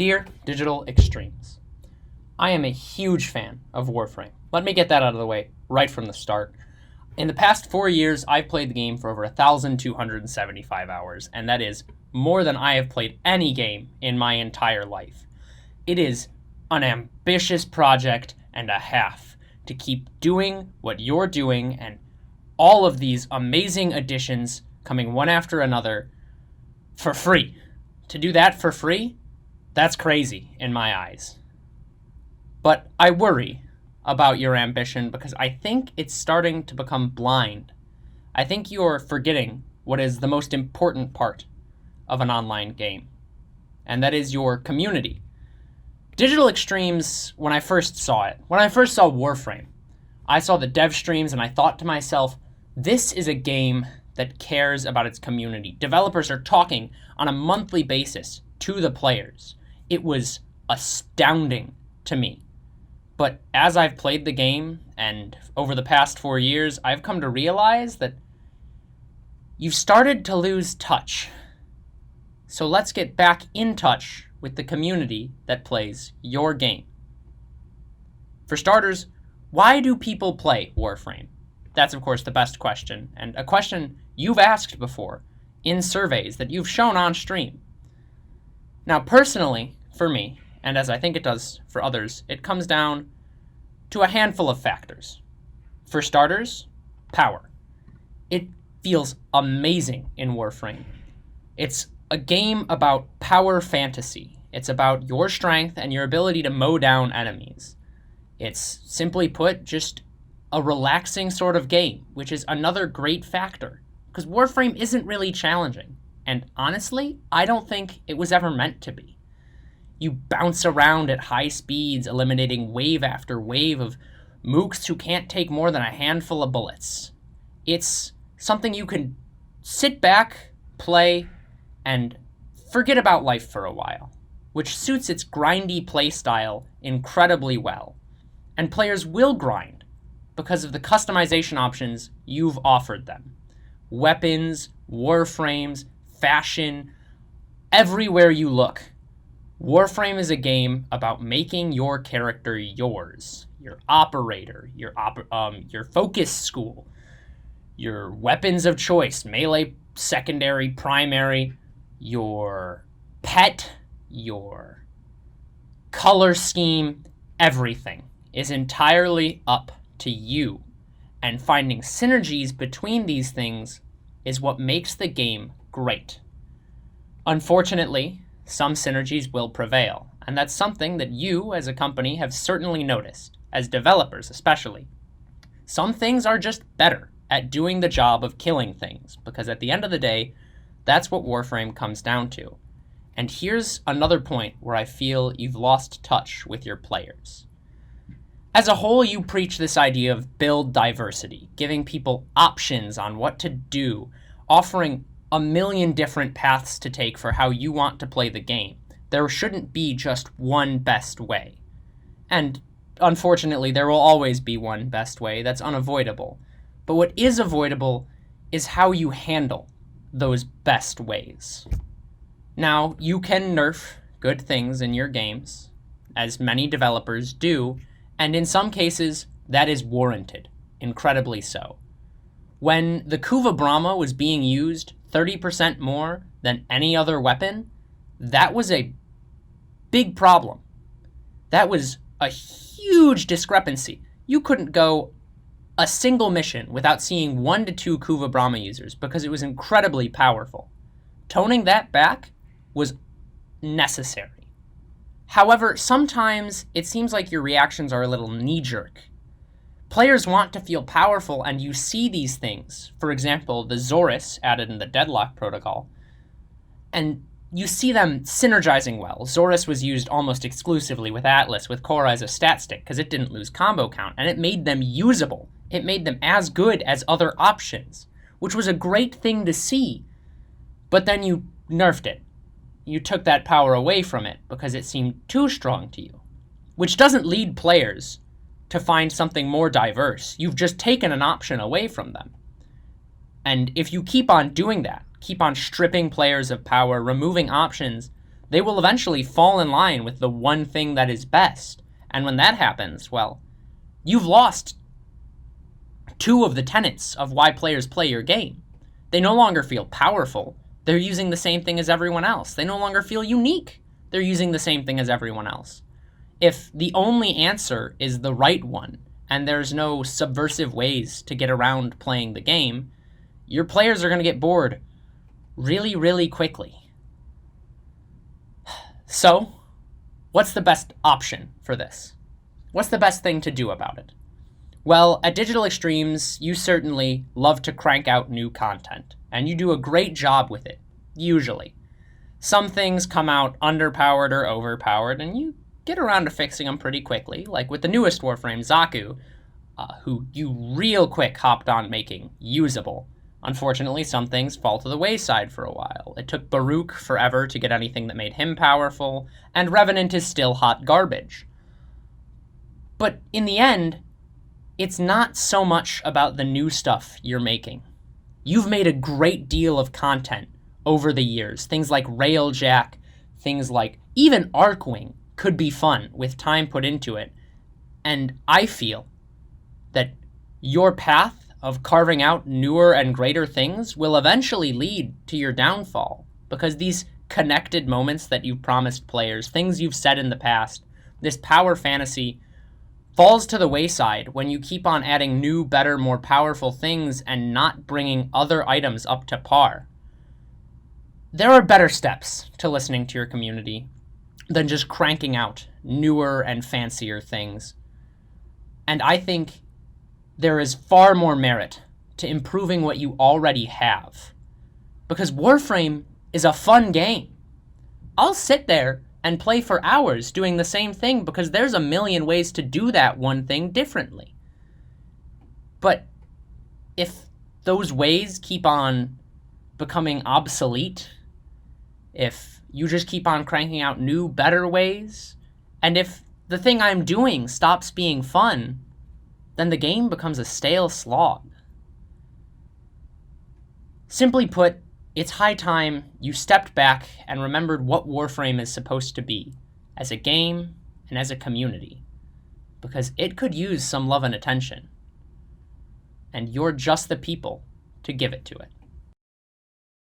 Dear Digital Extremes, I am a huge fan of Warframe. Let me get that out of the way right from the start. In the past 4 years, I've played the game for over 1,275 hours, and that is more than I have played any game in my entire life. It is an ambitious project and a half to keep doing what you're doing, and all of these amazing additions coming one after another for free. To do that for free, that's crazy in my eyes. But I worry about your ambition because I think it's starting to become blind. I think you're forgetting what is the most important part of an online game, and that is your community. Digital Extremes, when I first saw Warframe, I saw the dev streams and I thought to myself, this is a game that cares about its community. Developers are talking on a monthly basis to the players. It was astounding to me. But as I've played the game, and over the past 4 years, I've come to realize that you've started to lose touch. So let's get back in touch with the community that plays your game. For starters, why do people play Warframe? That's, of course, the best question, and a question you've asked before in surveys that you've shown on stream. Now, personally, for me, and as I think it does for others, it comes down to a handful of factors. For starters, power. It feels amazing in Warframe. It's a game about power fantasy. It's about your strength and your ability to mow down enemies. It's, simply put, just a relaxing sort of game, which is another great factor, because Warframe isn't really challenging. And honestly, I don't think it was ever meant to be. You bounce around at high speeds, eliminating wave after wave of mooks who can't take more than a handful of bullets. It's something you can sit back, play, and forget about life for a while, which suits its grindy playstyle incredibly well. And players will grind because of the customization options you've offered them. Weapons, warframes, fashion, everywhere you look. Warframe is a game about making your character yours, your operator, your focus school, your weapons of choice, melee, secondary, primary, your pet, your color scheme, everything is entirely up to you. And finding synergies between these things is what makes the game great. Unfortunately, some synergies will prevail, and that's something that you, as a company, have certainly noticed, as developers especially. Some things are just better at doing the job of killing things, because at the end of the day, that's what Warframe comes down to. And here's another point where I feel you've lost touch with your players. As a whole, you preach this idea of build diversity, giving people options on what to do, offering a million different paths to take for how you want to play the game. There shouldn't be just one best way. And unfortunately, there will always be one best way. That's unavoidable. But what is avoidable is how you handle those best ways. Now, you can nerf good things in your games, as many developers do, and in some cases, that is warranted, incredibly so. When the Kuva Brahma was being used 30% more than any other weapon, that was a big problem. That was a huge discrepancy. You couldn't go a single mission without seeing 1 to 2 Kuva Brahma users because it was incredibly powerful. Toning that back was necessary. However, sometimes it seems like your reactions are a little knee-jerk. Players want to feel powerful, and you see these things. For example, the Zorus added in the Deadlock protocol, and you see them synergizing well. Zorus was used almost exclusively with Atlas, with Korra as a stat stick, because it didn't lose combo count, and it made them usable. It made them as good as other options, which was a great thing to see. But then you nerfed it. You took that power away from it because it seemed too strong to you, which doesn't lead players to find something more diverse. You've just taken an option away from them. And if you keep on doing that, keep on stripping players of power, removing options, They will eventually fall in line with the one thing that is best. And when that happens, well, you've lost two of the tenets of why players play your game. They no longer feel powerful. They're using the same thing as everyone else. They no longer feel unique. They're using the same thing as everyone else. If the only answer is the right one, and there's no subversive ways to get around playing the game, your players are going to get bored really, really quickly. So, what's the best option for this? What's the best thing to do about it? Well, at Digital Extremes, you certainly love to crank out new content, and you do a great job with it, usually. Some things come out underpowered or overpowered, and you get around to fixing them pretty quickly, like with the newest Warframe, Zaku, who you real quick hopped on making usable. Unfortunately, some things fall to the wayside for a while. It took Baruch forever to get anything that made him powerful, and Revenant is still hot garbage. But in the end, it's not so much about the new stuff you're making. You've made a great deal of content over the years. Things like Railjack, things like even Arcwing could be fun with time put into it. And I feel that your path of carving out newer and greater things will eventually lead to your downfall, because these connected moments that you've promised players, things you've said in the past, this power fantasy falls to the wayside when you keep on adding new, better, more powerful things and not bringing other items up to par. There are better steps to listening to your community than just cranking out newer and fancier things. And I think there is far more merit to improving what you already have. Because Warframe is a fun game. I'll sit there and play for hours doing the same thing because there's a million ways to do that one thing differently. But if those ways keep on becoming obsolete, if you just keep on cranking out new, better ways, and if the thing I'm doing stops being fun, then the game becomes a stale slog. Simply put, it's high time you stepped back and remembered what Warframe is supposed to be as a game and as a community, because it could use some love and attention, and you're just the people to give it to it.